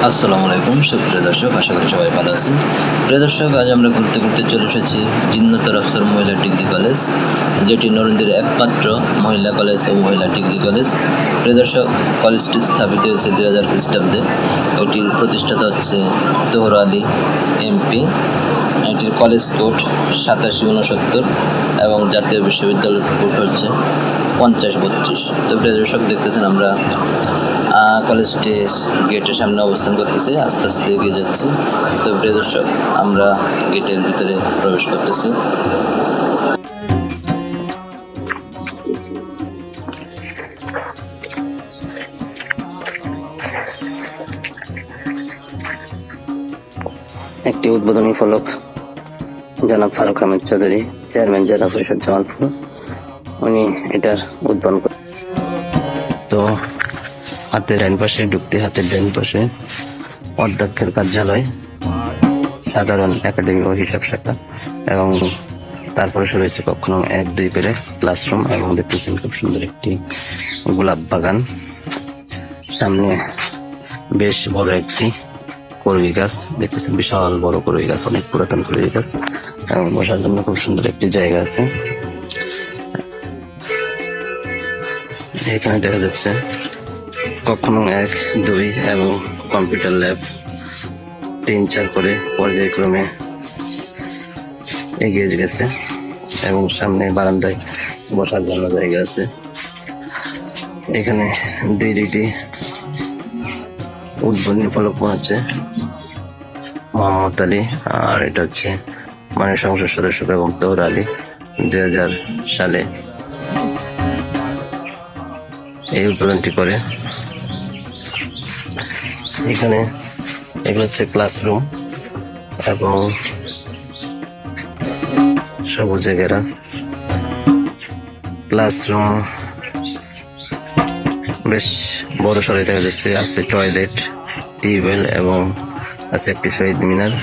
আসসালামু আলাইকুম সুপ্রিয় দর্শক, আশা করি সবাই ভালো আছেন। প্রিয় দর্শক, আজ আমরা ঘুরতে ঘুরতে চলে এসেছি জিন্নাতুল আফসার মহিলা ডিগ্রি কলেজ, যেটি নরসিংদীর একমাত্র মহিলা কলেজ ও মহিলা ডিগ্রি কলেজ। প্রিয় দর্শক, কলেজটি স্থাপিত হয়েছে 2000 খ্রিস্টাব্দে। এটির প্রতিষ্ঠাতা হচ্ছে তোহর আলী এমপি। এটির কলেজ কোড 8769 এবং জাতীয় বিশ্ববিদ্যালয় কোড হচ্ছে 5032। তো প্রিয় দর্শক, দেখতেছেন আমরা কলেজটির গেটের সামনে অবস্থান করতেছি, আস্তে আস্তে এগিয়ে যাচ্ছি। তো প্রিয় দর্শক, আমরা গেটের ভিতরে প্রবেশ করতেছি। একটি উদ্বোধনী ফলক জনাব ফারুক আহমেদ চৌধুরী, চেয়ারম্যান জেলা পরিষদ জামালপুর, উনি এটার উদ্বোধন করেন। তো হাতের ডান পাশে ঢুকতে, হাতের ডান পাশে অধ্যক্ষের কার্যালয়, সাধারণ একাডেমি ও হিসাব শাখা, এবং তারপরে শুরু হয়েছে কক্ষ নং 1-2 করে ক্লাসরুম, এবং দেখতেছেন খুব সুন্দর একটি গোলাপ বাগান। সামনে বেশ বড় একটি করবি গাছ দেখতেছেন, বিশাল বড় করবি গাছ, অনেক পুরাতন করবি গাছ, এবং বসার জন্য খুব সুন্দর একটি জায়গা আছে। এখানে দেখা যাচ্ছে কক্ষ নং 1-2 এবং কম্পিউটার ল্যাব 3-4 করে পর্যায়ক্রমে এগিয়ে গেছে, এবং সামনে বারান্দায় বসার জন্য জায়গা আছে। এখানে দুইটি উদ্বোধনী ফলক হচ্ছে মোহাম্মদ আলী, আর এটা হচ্ছে মাননীয় সংসদ সদস্য এবং তোহর আলী 2000 সালে এই উদ্বোধনটি করে। এখানে এগুলো হচ্ছে ক্লাসরুম এবং সবুজে ঘেরা ক্লাসরুম, বেশ বড় সড়ে দেখা যাচ্ছে। আছে টয়লেট, টিউবওয়েল, এবং আছে একটি শহীদ মিনার।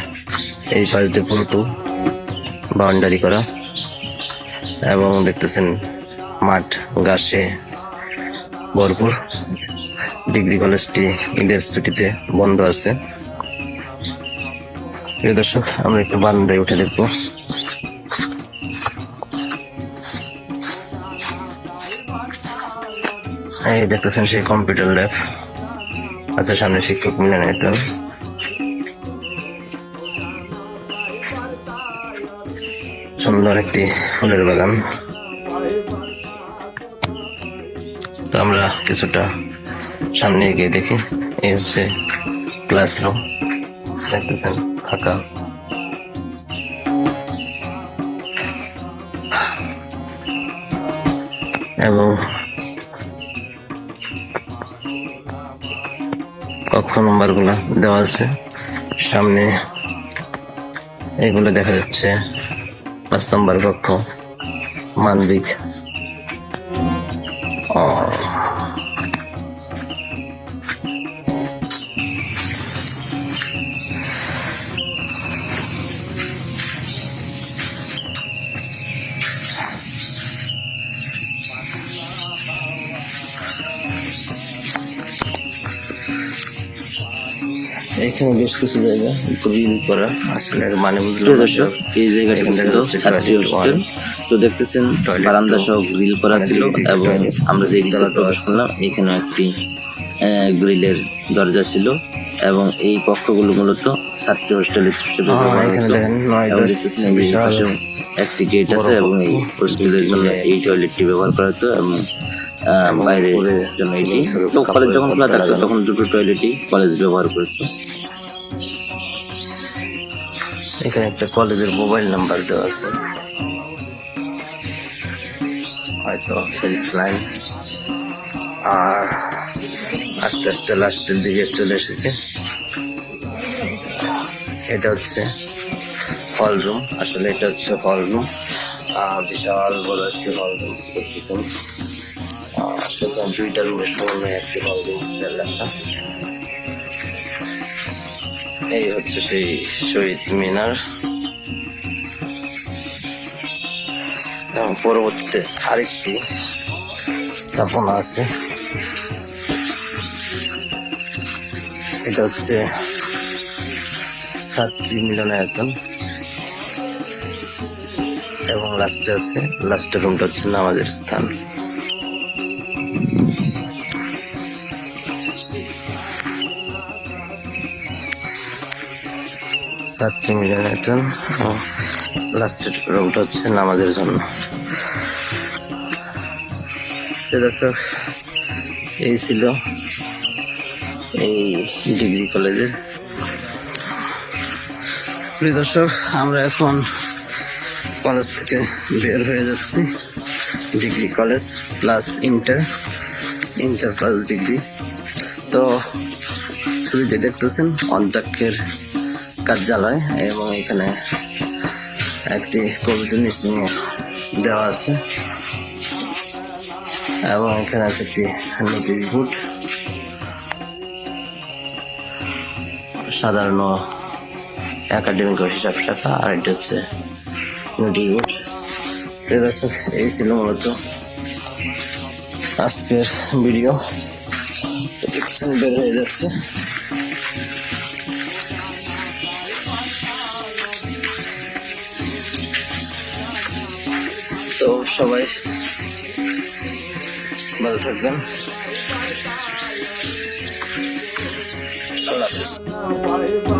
এই পাশে পুরোটু বাউন্ডারি করা, এবং দেখতেছেন মাঠ ঘাসে ভরপুর। ডিগ্রি কলেজটি ঈদের ছুটিতে বন্ধ আছে। প্রিয় দর্শক, আমরা একটু বারান্দায় উঠে দেখবো। এই দেখতেছেন সেই কম্পিউটার ল্যাব আছে, সামনে শিক্ষক মিলনায়তন। সুন্দর একটি ফুলের বাগান। তো আমরা কিছুটা সামনে গিয়ে দেখি। এই হচ্ছে ক্লাসরুম, দেখতেছেন ফাঁকা। এবং কক্ষ নম্বর গুলা দেওয়া আছে সামনে। এগুলো দেখা যাচ্ছে 5 নম্বর কক্ষ, মানবিক। এখানে বেশ কিছু জায়গা গ্রিল করা, আসলে মানে বুঝলাম দর্শক, এই জায়গাটা ছিল ছাত্রী হোস্টেল। তো দেখতেছেন বারান্দা সহ গ্রিল করা ছিল, এবং আমরা যে তলাটা আসলাম এখানে একটি গ্রিলের দরজা ছিল, এবং এই কক্ষগুলো মূলত ছাত্রী হোস্টেল হিসেবে একটি গেট আছে, এবং এই হোস্টেলের জন্য এই টয়লেটটি ব্যবহার করা হতো, এবং বাইরের জন্য এটি। তো কলেজ যখন খোলা থাকতো তখন দুটো টয়লেটই কলেজ ব্যবহার করতো। এখানে একটা কলেজের মোবাইল নাম্বার দেওয়া আছে, হয়তো হেল্পলাইন। আর আস্তে আস্তে লাস্টের দিকে চলে এসেছে। এটা হচ্ছে হল রুম, আসলে এটা হচ্ছে হল রুম, বিশাল বড় একটি হল রুম দেখতেছেন। সেখানে 2টা রুমের সমন্বয়ে একটি হল রুম লেখা। এই হচ্ছে সেই শহীদ মিনার, এবং পরবর্তীতে আরেকটি স্থাপনা আছে। এটা হচ্ছে ছাত্রী মিলনায়তন এবং লাস্টের রুমটা হচ্ছে নামাজের স্থান। ছাত্রী মিলনায়তন লাস্টের রুমটা হচ্ছে নামাজের জন্য। দর্শক, এই ছিল এই ডিগ্রি কলেজের। প্রিয় দর্শক, আমরা এখন কলেজ থেকে বের হয়ে যাচ্ছি। Degree college plus inter plus degree. তো শুরুতে দেখতেছেন অধ্যক্ষের কার্যালয় এবং এখানে একটি কোভিড নিয়ে দেওয়া আছে এবং এখানে আছে একটি নোটিশ বোর্ড, সাধারণ একাডেমিক হিসাব শাখা, আর এটা হচ্ছে নোটিশ বোর্ড। দর্শক, এই ছিল মূলত আজকের ভিডিও। দেখছেন বের হয়ে যাচ্ছে। তো সবাই ভালো থাকবেন। আল্লাহ হাফেজ।